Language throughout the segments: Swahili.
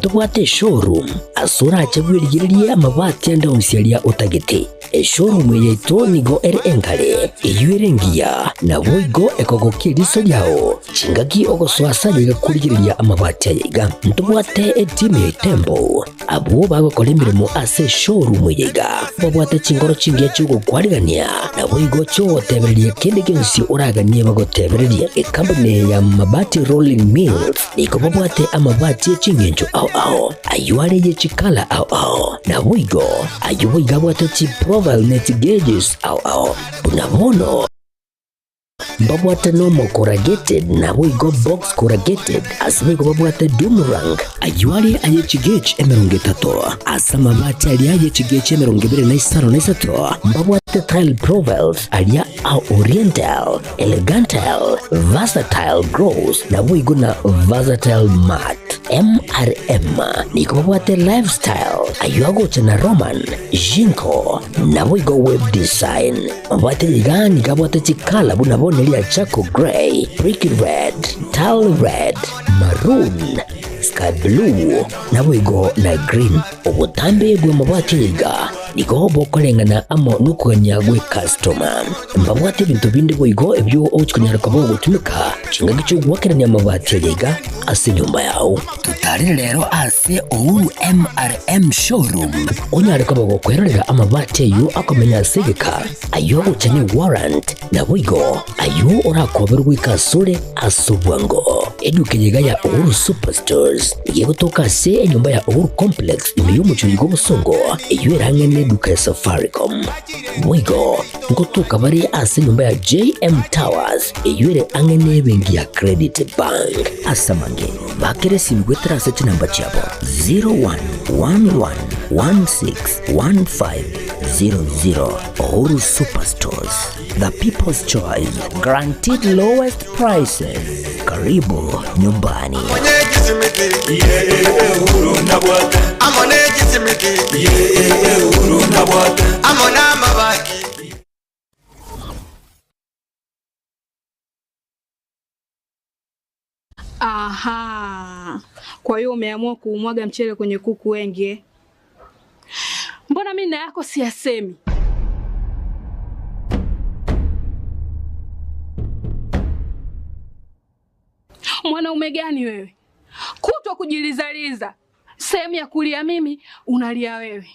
ntubwate showroom asura achagwirigiria amabati anda usialia utagiti showroom yeito nigo ere engare iyuerengia na boigo ekogokia riso yao chingaki ogoswasa liga kurigiriria amabati yiga ntubwate team tembo abo bagokora imirimo ase showroom yiga babwate chingoro chingia chugo kwarigania na boigo cho tebereria kende kensi uraganie bagotebereria company ya mabati rolling mills niko babwate amabati chingenjo ao ayuare ye chikala ao na boigo ayuiga bwate chi profile net gauges ao unabono babwate normal corrugated na boigo box corrugated asimigo babwate Dumarang ayuari aye chigech emeronge tato asama bati ali aye chigech emeronge bire na isaro na isato babwate tile profiles alia au oriental elegantal versatile gross na boigo na versatile mat MRM niko babwate lifestyle ayuago chana Roman Jinko na boigo web design babwate ligani kabwate chikala bunabone lia Chaco Grey, Brick Red, Tile Red, Maroon, Sky Blue, na boigo na Green. Obutambe bwe mabati liga niko bokolengana amo nukuganya gwe customer. Mbabwate bintu bindi boigo ebyo ochikonyara kabo gutumika chinga gicho gwakeranya mabati liga ase nyumba yao. Tutari lero ase Uhuru MRM showroom. Onyare kabo gokwerera amabati yu akomenya segeka. Ayo uchanye warrant na boigo ayo orakoberwa ikasure asubwango. Eduke yega ya Uhuru Superstores yego toka se enyumba ya Uhuru Complex imiyo muchuyigo busongo iyo erangene eduka ya Safaricom boigo ngotoka bari ase nyumba ya JM Towers iyo ere angene bengi ya Credit Bank asamange bakere simgwetera se namba chabo 0111161500 Uhuru Superstores, the people's choice, guaranteed lowest prices. Karibu nyumbani. Aha. Kwa hiyo umeamua kuumwaga mchele kwenye kuku wengi. Mbona mimi na yako siyasemi? Mwanaume gani wewe? Kutwa kujilizaliza. Sehemu ya kulia mimi, unalia wewe.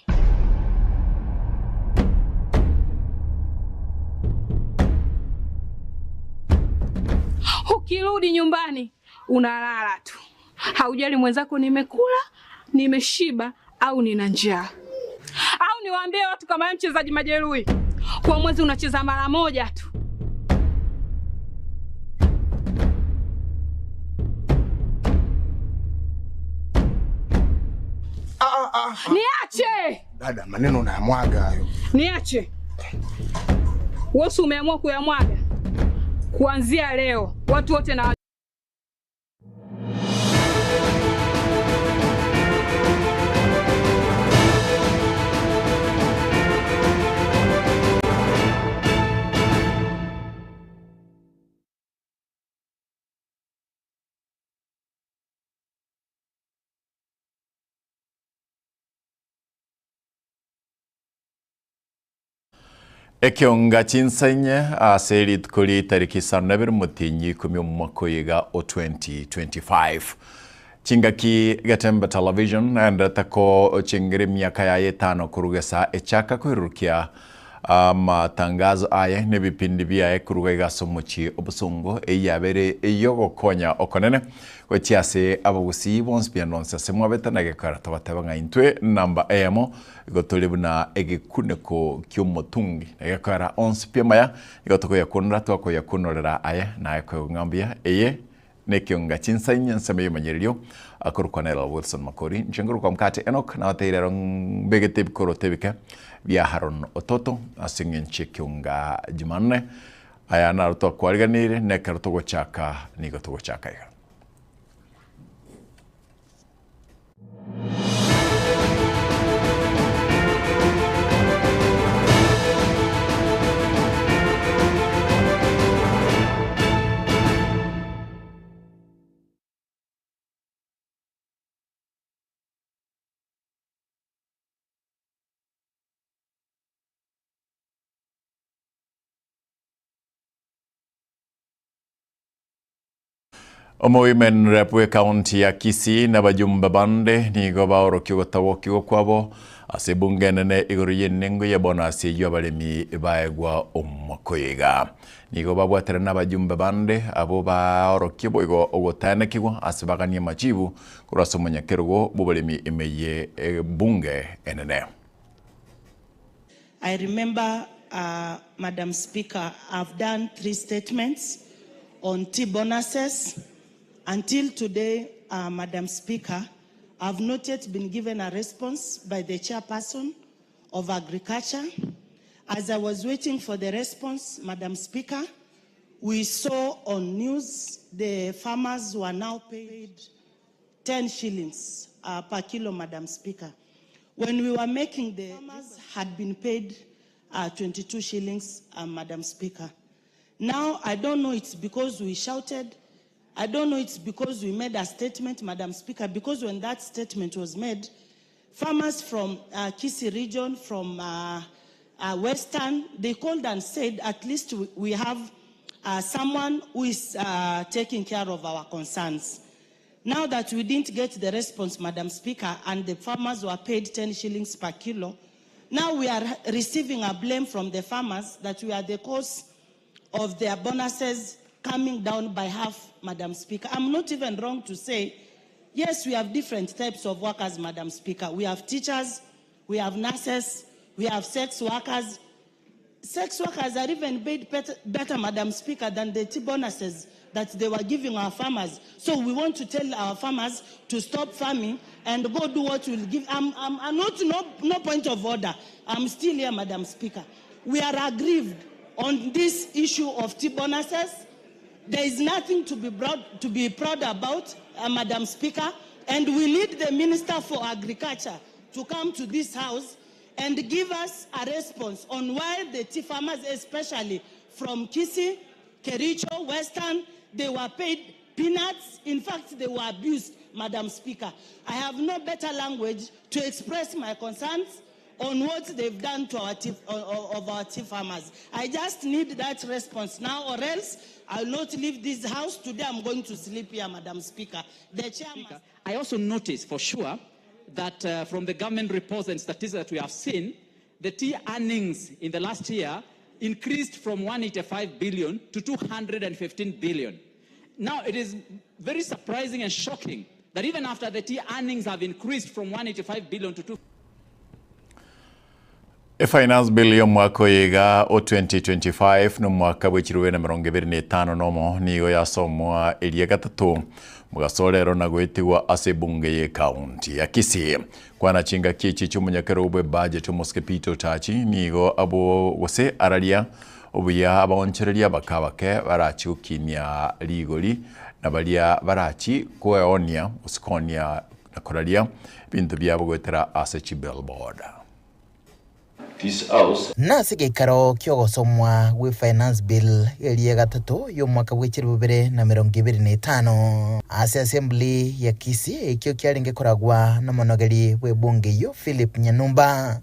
Ukirudi nyumbani, unalala tu. Haujali mwenzako nimekula, nimeshiba au nina njaa. Au niwaambie watu kama mchezaji majeruhi. Kwa mwezi unacheza mara moja tu. Niache! Dada, maneno unayamwaga hayo. Niache. Wewe umeamua kuyamwaga. Kuanzia leo, watu wote na Ekionga chinsenye aserit kuri tariki 7 mutinyi 10 mwaka yiga o 2025 chingaki gatemba television and tako chingiri miaka ya 5 kurugesa echaka kwirukia matangazo aya nebipindi bya kuruga somuchi obusungo eyabere eyogo konya okonene wechiase abagusi bonspia nonse semwa betanage karata batabanga intwe namba emo gotolebuna egekuneko kyomotungi egakara onspia maya igotoko yakunra twako yakunorera aya na yako ngambia eye nekionga chinsanya nseme yemanyerio akurukwanela Wilson Makori nchenguru kwa mkate Enoch na wateirero begete bikoro tebike bia Haron Ototo asingen chekionga Jumanne aya naruto kwariganire nekaruto gochaka nigoto gochaka Women rep we county ya Kisii na bajumbe bande nigo baorokio gotawokio kwabo ase bunge nene iguru yenengo ya bonus ya balemi baegwa omukoyiga nigo babwatere na bajumbe bande abo baorokio boigo ogotanekigwa ase bagania machibu kuraso munyakerugo bobalemi emeye bunge enene. I remember, Madam Speaker, I've done 3 statements on tea bonuses. Until today, Madam Speaker, I've not yet been given a response by the chairperson of Agriculture. As I was waiting for the response, Madam Speaker, we saw on news the farmers were now paid 10 shillings per kilo, Madam Speaker. When we were making the farmers had been paid 22 shillings, Madam Speaker. Now, I don't know it's because we shouted. I don't know it's because we made a statement, Madam Speaker, because when that statement was made, farmers from Kisii region, from Western, they called and said, at least we have someone who is taking care of our concerns. Now that we didn't get the response, Madam Speaker, and the farmers were paid 10 shillings per kilo, now we are receiving a blame from the farmers that we are the cause of their bonuses coming down by half, Madam Speaker. I'm not even wrong to say, yes, we have different types of workers, Madam Speaker. We have teachers, we have nurses, we have sex workers. Sex workers are even paid better, Madam Speaker, than the tea bonuses that they were giving our farmers. So we want to tell our farmers to stop farming and go do what will give. I'm not, no point of order. I'm still here, Madam Speaker. We are aggrieved on this issue of tea bonuses. There is nothing to be proud about, Madam Speaker, and we need the Minister for Agriculture to come to this house and give us a response on why the tea farmers, especially from Kisii, Kericho, Western, they were paid peanuts. In fact, they were abused, Madam Speaker. I have no better language to express my concerns on what they've done to our tea farmers. I just need that response now, or else I'll not leave this house. Today I'm going to sleep here, Madam Speaker. The chairman. I also noticed for sure that from the government reports and statistics that we have seen, the tea earnings in the last year increased from 185 billion to 215 billion. Now, it is very surprising and shocking that even after the tea earnings have increased from 185 billion to 2. Finance bill ya mwaka yiga o 2025 no mwaka bwikirwe na 25 nomo niyo yasomwa elia gatatu mugasorero na gwitigwa ase bunge ye county ya Kisii kwana chinga kichi cy'umunyakero bwe budget Muskepito Tachi nigo abo wose aralia obuya abonchereria bakabake barachiukinia ligoli na balia barachi kweonia usikonia na koralia bintu byabo gwetera ase billboard. Nasi gikaro kyogosomwa gwi finance bill elia gatatu yo mwaka bw'ikiri 2025 ase assembly ya Kisii ikyo kyaringe koragwa na monogeri we bunge yo Philip Nyanumba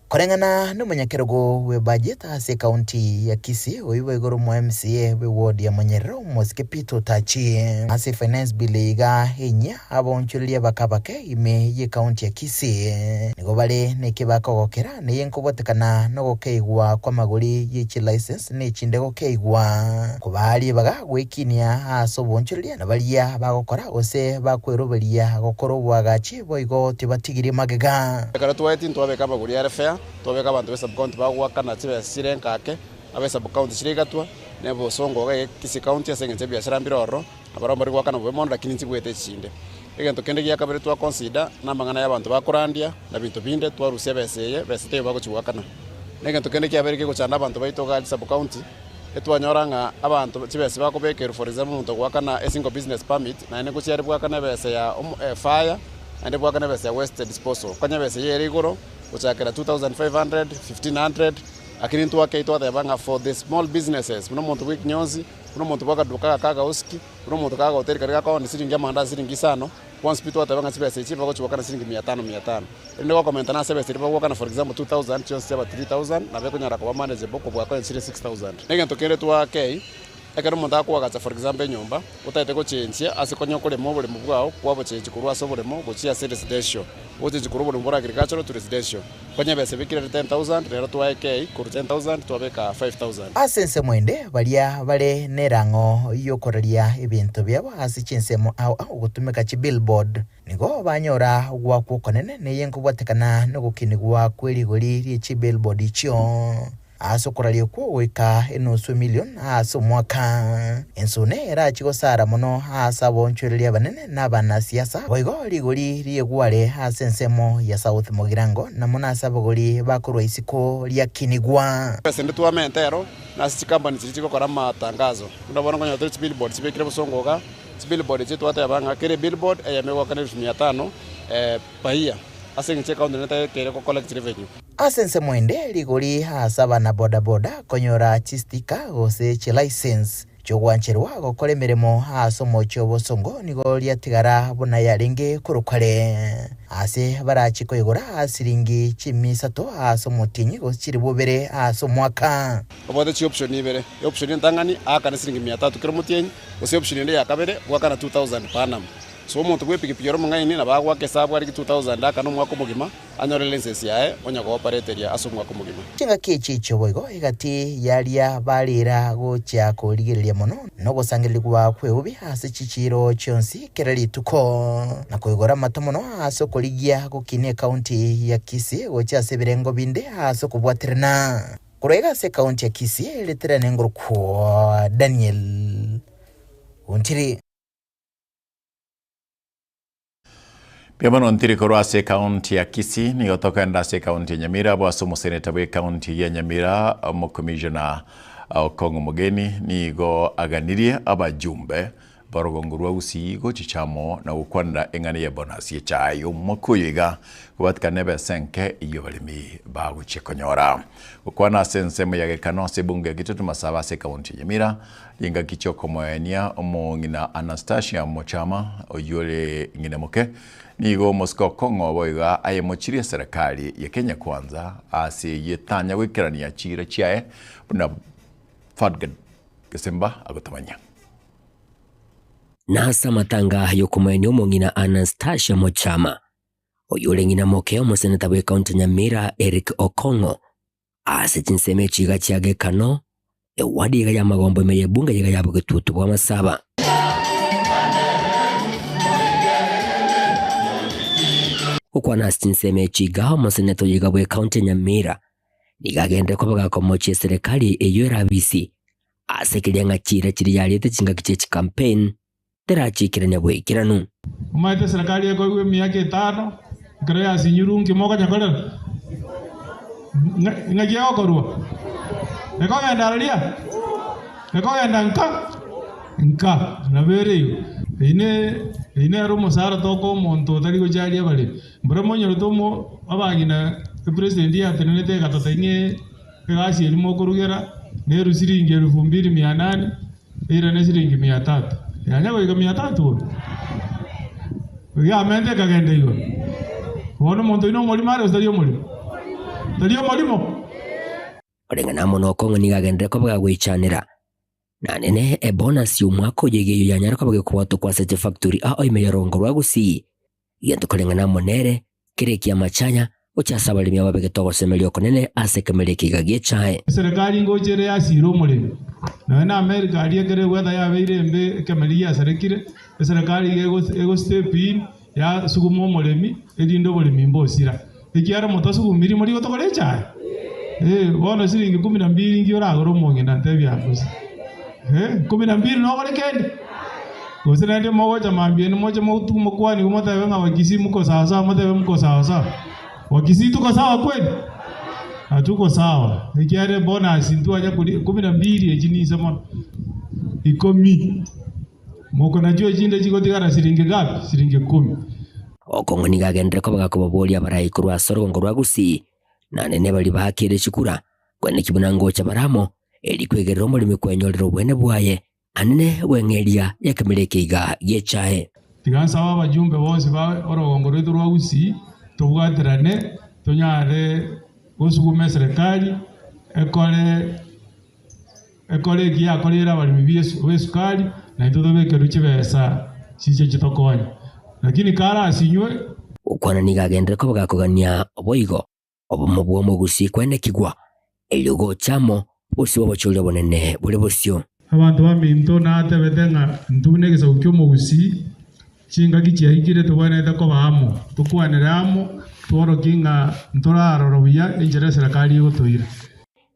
korengana no munyakerogo we budget ase county ya Kisii oiwe igoro mu MCA we ward ya Munyerero Muskepito Tachi ase finance bill iga hinya abonchulia bakabake ime ye county ya Kisii nigo bale nekibakogokera ne yenkobotekana no gokeigwa kwa maguri ye license ne chinde gokeigwa kubali baga gwikinia aso bonchulia na balia bagokora ose bakweroberia gokoro bwagachi boigo tibatigiri magega karatwaiti ntwabeka maguri ya fair tobeka abantu be subcounty bagwaka na tibe sirenka ake abe subcounty shirigatwa nebo songo ga Kisii county asengete biashara mbiroro abaromba ri gwaka na bwemondo lakini ntibwete chinde egento kende gya kabere twa consider namangana y'abantu bakurandia na bintu binde twarusia beseye besete bagochwakana negento kende gya bere gochanda abantu baitoga subcounty etwanyoranga abantu tibese bakobekero for example muntu gwakana a single business permit na ene gochiare bwakana bese ya fire ande bwakana bese ya waste disposal kanya bese yeri igoro uchakera 2500 1500 akini tuwake itwa banga for the small businesses muno muntu wikinyozi muno muntu bwaka duka kaga uski muno muntu kaga hotel karika kwa ni siringi amanda siringi sano once pitu banga sibese chipa ko chwaka na siringi 500 ende kwa comment na sebese ripa kwa for example 2000 chance 3000 na beko nyara kwa manage boko bwaka ni 6000 nenge tokere tuwake ekero omonto akwagacha for example nyumba utaete gochenchia ase konya okorema oboremo bwao kwabochenchi korwa ase oboremo gochia ase residential gochenchi korwa oboremo bwa agricultural to residential konya bese bikire 10,000 rero twaeke koru 10,000 twabeka 5,000 ase ensemo ende baria bare nerango yokoreria ebinto byabo ase chinsemo au gutumika chi billboard nigo banyora gwakwo konene neyengo bwatekana no gukinigwa kwerigori rie chi billboard ichio aso korario kwa wika enusu million aso mwaka ensune era chigosara muno asa bonchwereria banene n'abana siasa boigo ligori riegware ase ensemo ya South Mogirango na munasa bagori bakorwa isiko ria kinigwa pesa ndio amentero na sisi company zilichiko kora matangazo unabona kwenye hotel billboard sibekire busongoga billboard chetu hata yabanga kire billboard yamegwa kana 500 paia ase nche account neta kire ko collect revenue asense mwende ligori hasa bana boda boda konyora chistika gose chi license chogwancherwa gokore mirimo haso mocho bosongo nigo liatigara buna yaringe kurukare ase barachiko igora asiringi chimisato haso motinyi gochiri bobere haso mwaka obode chi option ibere option ntangani akana siringi 300 kiro mutinyi gose option inde yakabere gwakana 2000 panam so omonto gwepikipiki oro mungaini na bagwake sabu ari 2000 akana mwaka mugima anyore license yae onya go operator aso mwaka mugima chinga kichicho boigo igati yaria barira gocha korigereria mono no gusangirwa kweubi hase chichiro chionsi kerali tuko na koigora matamono haso korigia gukine county ya Kisii gocha sebirengo binde haso kubwatirana kurega se county ya Kisii leterane ngoro kwa Daniel Untiri Pia bano ntiri korwa ase kaunti ya Kisii ni gotoka nda ase kaunti ya Nyamira bwa somo seneta bwe kaunti ya Nyamira mo commissioner Okongo Mugeni ni go aganirie abajumbe barogongurwa usi go chichamo na ukwanda engane ya bonus ye chayo mokuyiga kubatka nebe senke iyo balimi ba guchekonyora ukwana sensemo ya gekano se bunge gitutu masaba se kaunti ya Nyamira yenga kichoko moenia omongina Anastasia Mochama oyole ngine moke nigo Moscow Kongo boiga aye mochiria serikali ya Kenya Kwanza ase yetanya wikirania chira chiae buna Fadgad Gesemba agotamanya nasa matanga yokumaeneo mongina Anastasia Mochama oyole ngina moke omoseneta bwe kaunti Nyamira Eric Okongo ase chinseme chiga chiage kano ewadi ya magombo meye bunga yiga yabo getutu bwa masaba ukwana chinseme chiga omoseneta yiga bwe kaunti Nyamira nigagende ko bagakomoche serikali eyora bisi ase kilenga chira chiri yalete chinga kiche campaign terachikirania bwikiranu umaite serikali yako iwe miaka 5 krea sinyurungi moka nyakola ngagia okorwa ekoga ndaralia ekoga nka na bere ine romo sara toko monto tari go jali abale mbura monyo tomo abagina president ya tenete katotenye gasi elimo kurugera ne rusiringi 2800 ira ne siringi 300 yanya go 300 ya mente kagende yo wono monto ino moli mare ostario molimo orengana mono Kongo nigagende ko bwagwichanira na nene bonus y'umwaka yegeyo yanyara ko bagekwato kwa Sete Factory a oimeyorongo rwagusi yento korengana monere kirekia machanya uchasaba limya babegetogo semelio konene asekemeleki gagie chae serikali ngojere ya siro mulimi na America aliyegere wetha ya beire mbe kemelia serekire serikali ego step in ya sugumo mulimi edindo bulimi mbosira ikiara motosu mirimo ri gotogore chae bona siringi 12 ngiora agoro mongena ntebya akosi 12 no gore kende gosira ndi mogo jamambie ni moja mautu mkwani umota nga wakisi mko sawa mota mko sawa wakisi tuko sawa kweli hatuko sawa ikiare bonus ntu aja 12 ejini sema ikomi moko najua jinde jiko tigara siringi gapi siringi 10 Okongo nigagende ko bagakobobolia barayi kurwa sorongo rwagusi na nene bali bakire chikura kwene kibunango cha baramo eli kwegerero mulimi kwenyorero bwene bwaye anene wengelia yakemeleke iga yechae tigansa abajumbe bose ba orongo rwetu rwagusi tubwaterane tonyare gusugume serikali ekole ekolegi yakolera bali besukali na itotobeke ruchibesa chiche chitokonya lakini kara asinywe ukwana nigagendera ko bagakogania oboigo obomo bwomo gusikwene kigwa elugo chamo busi bobochule bonene bule busyo abantu baminto na atebetenga ntubunegeza ukyomo gusi chinga gichihigire tubonete ko bamo tukwaneramo tworo kinga ntoraro buya injere serikali gotoira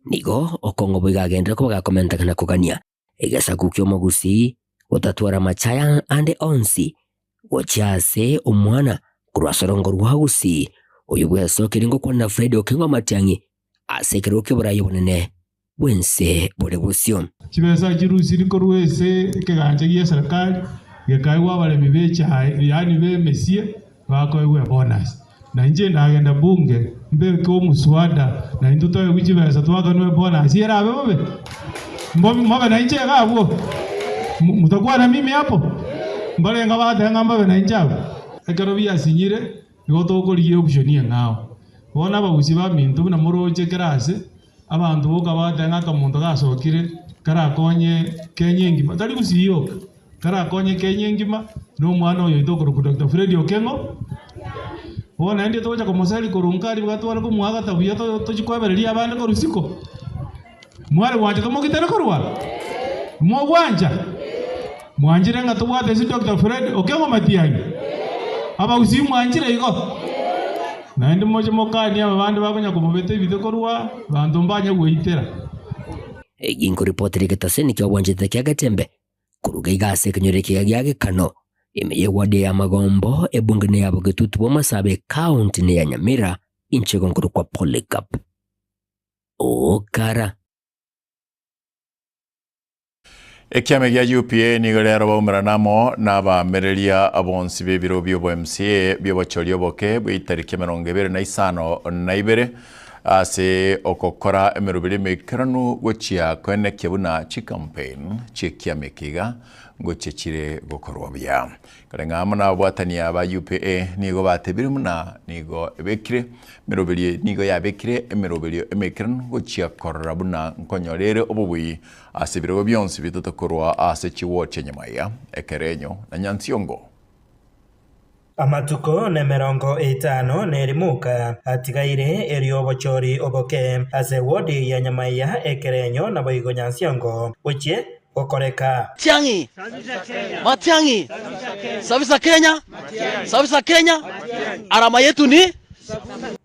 nigo okongo bwigagendera ko bagakomenta kana kugania egesa kukyomo gusi gotatwara machaya ande onsi gochase omwana kurwasorongo rwa gusi uyu bweso kiringo kwa Fred Okengo Matiang'i asekeruke burayi bunene bwense bure busyo kibesa kirusiri ko rwese keganje giye serikali gekaiwa bale mibecha yani be mesie bakoiwe bonus na nje ndagenda bunge mbe ko muswada na induto y'ukibesa twakanwe bonus yera abe mbobe na nje gabo mutakuwa na mimi hapo mbale ngabata ngamba na nje hapo ekero byasinyire igotokoriye option ngao bona bagusi ba mintu na moroje kerase abantu boka batanga kamuntu gasokire karakonye kenyengima tari gusiyoka karakonye kenyengima no mwana oyo itokoro ku Dr. Fred Okengo bona ndi toja ko musali korunkari bgatwara ko mwaga tabuya to chikwebereria abande ko rusiko mwari wanje to mugitera ko rwa mwo bwanja mwanjire nga tubwate si Dr. Fred Okengo Matiang'i aba usimwanjire iko na ndi moje mokani abandi bakonya kumubete bidokorwa bantu mbanye guitera eginko reporter getaseni kya bwanjete kya gatembe kuruga igase kinyoreke gyage kano imeye wade ya Magombo ebungene yabo getutu bo Masabe county ne ya Nyamira inchego nkuru kwa Polycarp okara Ekiame gya UPA nigolera baumira namo n'abamereria abonsi b'ebiro by'obo MCA by'obochori oboke bw'itariki 25 ase okokora emirubiri mikiranu gochia kwene kebuna chi campaign chikiame kiga gochechire gokorwa bya karenga amana bwatania ba UPA nigo batebire muna nigo ebekire mirubiri nigo yabekire emirubiri emikiranu gochia korra buna nkonyorere obubui ase biro byonsi bitotokorwa ase chiwo chenyamaya ekerenyo na Nyansiongo amatuko ne 50 nerimuka atigaire eriobochori oboke ase wodi ya Nyamaya ekerenyo na boigo Nyansiongo uche okoreka Matiang'i Savisa Kenya arama yetu ni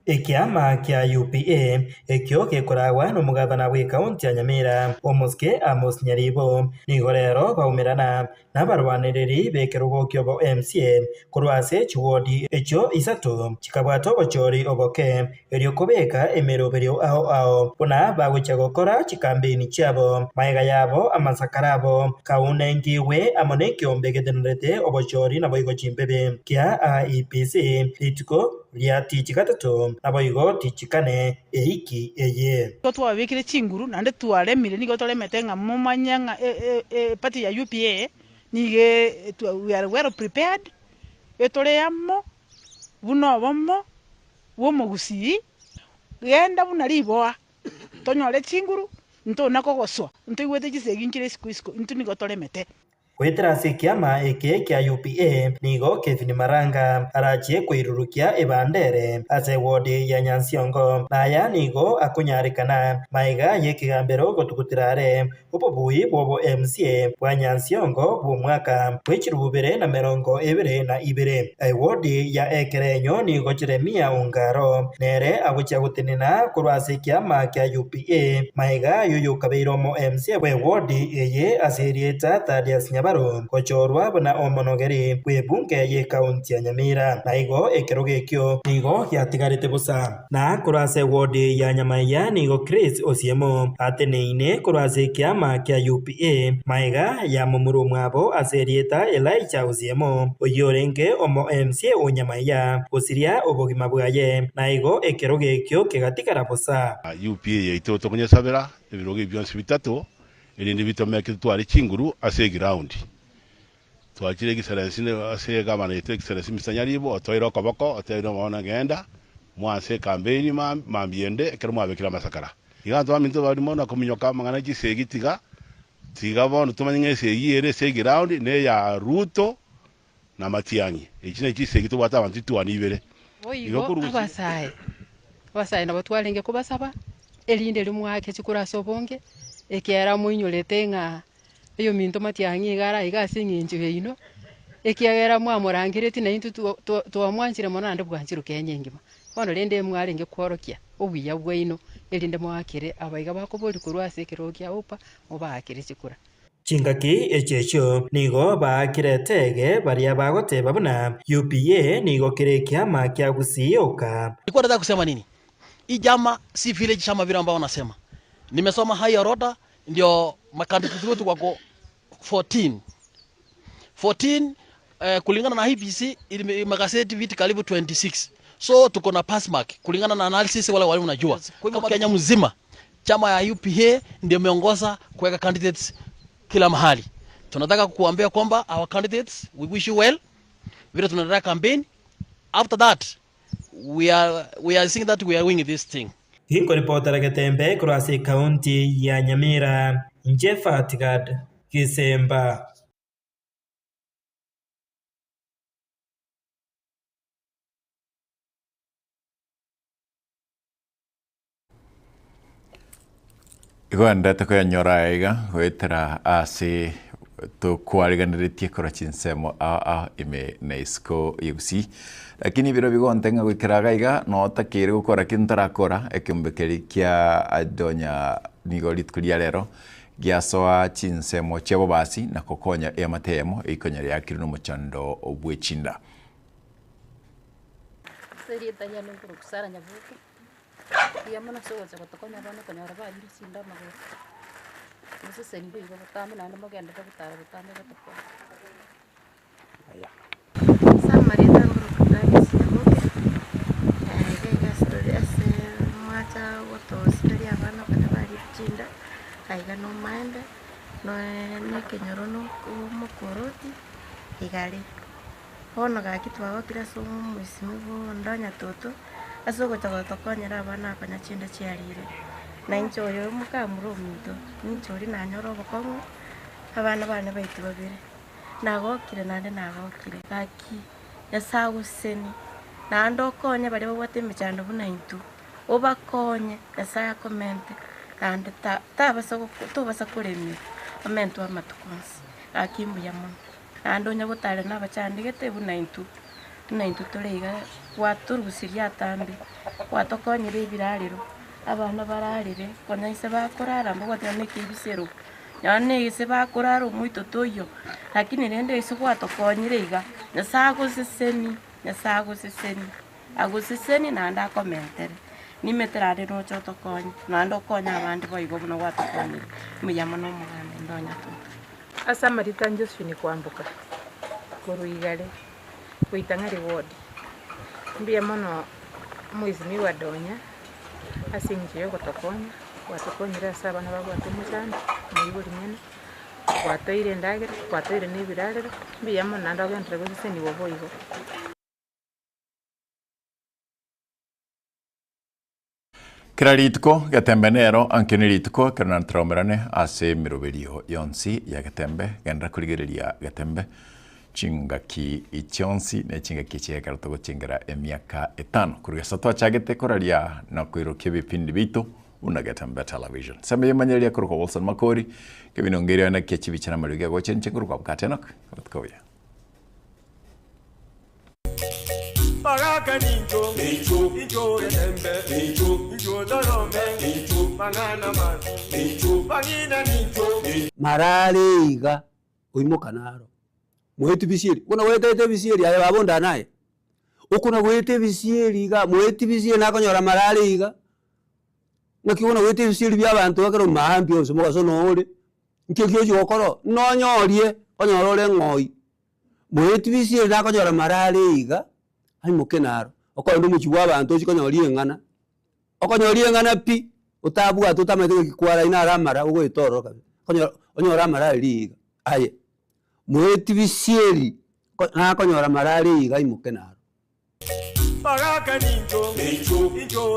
Ekiama kia UPA ekio gekoragwa n'omugavana w'i kaunti ya Nyamira Omuske Amos Nyaribo nigo rero baumirana n'abarwaniriri b'ekirugo kiobo MCA kurwase chiwodi ekyo isatu chikabwato obochori oboke eriokobeka emeroberio ao buna bagocha gokora chikambini chiabo maiga yabo amasakarabo kaunengiwe amone kiombe gedenerete obochori na boigo chimbebe kia IEBC litiko liati chikatato na boigo tichikane eiki eye totwa wekire chinguru nande twaremire nigo tolemete nga mumanyanga party ya UPA nige we are well prepared etoleamo buno bomo womugusi genda buna liboa tonyole chinguru ntona kogoswa ntoigwete gisegingire sikuisko ntunigo tolemete Kweterasi kiama eke kia UPA nigo Kevin Maranga arachie kwirurukia ebandere ase wodi ya Nyansiongo naya nigo akunyarikana maiga yekigambero gotugutirare ububui bwobo MCA bwa Nyansiongo bw'umwaka w'ekirububere na 2022 wodi ya Ekerenyo nigo Jeremia Ungaro nere abucha gutinina kurwasi kiama kia UPA maiga yuyu kabeiromo MCA bwe wodi eye asirieta Thaddeus Baro kochorwa bana omonogeri kwebunge ye kaunti ya Nyamira naigo ekerogekyo nigo yatigarite busa na kurase wodi ya Nyamaya nigo Chris Osiemo ateneine kurase kiama kia UPA maiga ya mumuru mwabo aserieta Elijah Osiemo oyorenge omo MCA onyamaya osiria obogima bwaye naigo ekerogekyo kegatikara busa UPA yaito kunya sabera ebiroge byonsi bitatu elindi bitome kitwari chinguru ase ground twakire giseresine ase gabana yete giseresi misanyaribo otoiro koboko otoiro mona genda mwase campaign mambiende ekero mwabekira masakara iganto aminto bari mona kuminyoka mangana gisegitiga tiga bono tumanye se yere se ground ne ya Ruto na Matiang'i ekine kise gitu bata abantu tuanibere oigo abasaye nabo twarenge kubasaba elinde limwake chikuraso bonge ekiara muinyolete nga eyo minto Matiang'i igara igasinginji beino ekiagera mwamurangireti na into twamwanjire mono ande bwanjiru kenyengima bono rende mwarenge kworokia obuya bwaino elinde mwakire abaiga bakobori kurwase kirokia upa mubakire chikura chingaki echecho nigo bakiretege baria bagoteba buna UPA nigo kire kiama kia gusioka. Nilikuwa nataka kusema nini? Hii jama si vile chama vile ambao wanasema. Nimesoma higher order ndio makandidati wetu wako 14 kulingana na IEBC magazeti viti karibu 26. So tuko na pass mark kulingana na analysis wale unajua. Kwa hivyo Kenya mzima chama ya UPA ndio imeongoza kuweka candidates kila mahali. Tunataka kukuambia kwamba our candidates, we wish you well. Vile tunataka campaign. After that we are seeing that we are winning this thing. Hiko ripota Gatembe kurasi kaunti ya Nyamira, Jeffat Gad Kisemba. Igwanda tukanyora iga wetera ase to kwariganiritie kora chinsemo ime naisko yusi lakini biro bigontenga gwikiraga iga no takire gukora kintarakora ekimbekeri kia adonya nigolit kulia lero giasoa chinsemo chebo basi na kokonya ya matemo ikonyere yakiri no muchando obwechinda seri tayano kuruksara nyabuku ya mana sogo se kotokonya bana konyara ba yiri sinda mago ese sendu igo batame nando magenda bakutara batame batoko aya samarita ngurukutari sinaboke ega story ase mwacha woto story abana kana bari chinda aiga no manda no ne kenyorono mukoroti igale ono gakitwa okira so musimibo ndanya toto asoko tokonyera abana akanya chinda chiarire na inchoyo mukamuro mito inchori na nyoro bokongo abana bane baitu babire nagokire nande nagokire gaki yasaguseni nando konye bari bobote michando buna intu obakonye yasaya komente kandi tabasoko tobasa kuremye amento amatukonsi akimbu yamo nando nyagotare nabachandigete buna intu tuleiga waturusiria tambi watokonyire ibirariro abana bararire konya ise bakorara mbogo tene kibisero yane ise bakorara muito toyo lakini rende ise watokonyire iga nasagusiseni agusiseni nanda komentere nimeterare no chotokonye nando konya abandi boigo buno watokonyire muyama no muganda ndonya tu asa marita Josephine kwambuka kuruigale kuitanga reward mbia mono mwizimi wa donya asingiye gotokonya watokonyira saba na bagwate muchanda mwiburi nyene watoire ndagere watoire nibirarero mbia mono nanda gwentre gose ni boboigo Kiraritko Gatembe nero ankeniritko kana tromerane ase miroberio yonsi ya Gatembe gandra kurigereria Gatembe chingaki ichonsi ne chingaki chega to chingera emiaka 5 kurigasa to chagete koraria na kuirokia vipindi bitu una Gatembe television sema yemanyeria kuruko Wilson Makori kebinongeria na kichibichana mariga go chenche kuruko katenok utkoya Baraka ninjo ninjo Gatembe ninjo dorome ninjo manana man ninjo bangina ninjo marale iga uimuka naro mweti bisiri kuna wete bisiri aya babonda naye ukuna wete bisiri iga mweti bisiri nakonyora marale iga nakibona wete bisiri byabantu bakero mahambi onse mugaso nore nkekyo jokoro nonyorie konyorore ngoi mweti bisiri nakonyora marale iga aimuke naro okondo muchi wabantu chikonyorie ngana okonyorie ngana pi utabu atutamete kikwara ina ramara ugwitoro kabe onyora marale iga aye mweti bisieri nakonyora marale iga imuke naro Baraka ninjo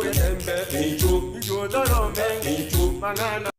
Gatembe ninjo dorome ninjo manana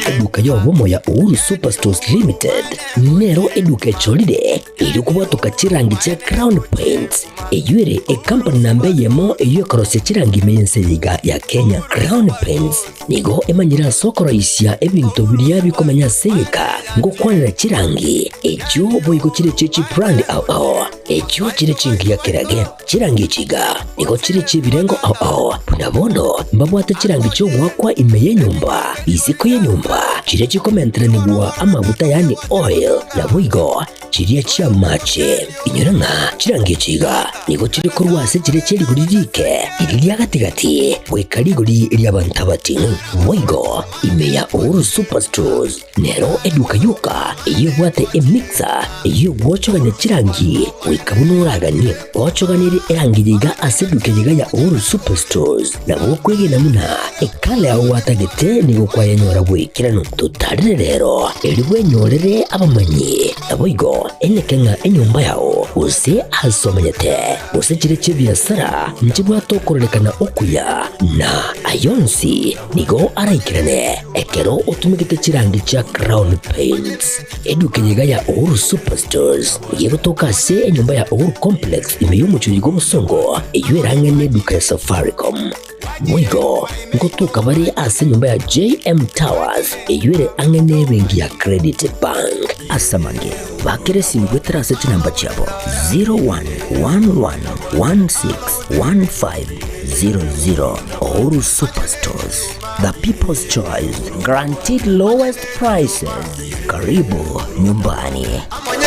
Eduka ya bomo ya Uhuru Superstores Limited nero eduka cholide ili kubwatuka chirangi cha Crown Paints eyuere company nambe yemo eyo korose chirangi mense yiga ya Kenya. Crown Paints nigo emanyira sokoro isya ebintu biriya bikomanya seka ngo kwanira chirangi ejo boyiko chire chichi brand ao ejo chire chingi ya kirage chirangi chiga nigo chire chibirengo ao punabono mbabwate chirangi cyo wakwa imeye nyumba iziko ya nyumba chire chikomentre nibwa amavuta yani oil ya buigo chiriya chia mache inyuranga chirangi chiga nigo chire kurwase chire cheri guririke iriya gatigati wekariguri iriya bantabati buigo imeya Uhuru Superstores nero eduka yuka iyo bwate emixer iyo bwochoganya chirangi wikabunuragani bwochoganire erangi yiga aseduke yiga ya Uhuru Superstores na bokwege namuna ekale aho watagete nigo kwayanyora bwikirano tutarire rero eriwe nyorere abamanyi aboigo enekenga enyumba yao use asomanyete use chire chibiasara njibwa tokorelekana okuya na ayonsi nigo araikirane ekero utumikite chirangi cha Crown Paints eduke yiga ya Uhuru Superstores yego tokase enyumba ya Uhuru Complex imeyumucho yigo musongo eyueranga neduka ya Safaricom mwigo ngotuka bari ase nyumba ya JM Towers eyuere angene bengi ya Credit Bank asamange bakire simgwe trase chinamba chabo 0111161500 Uhuru Superstores, the people's choice, guaranteed lowest prices. Karibu nyumbani. Amone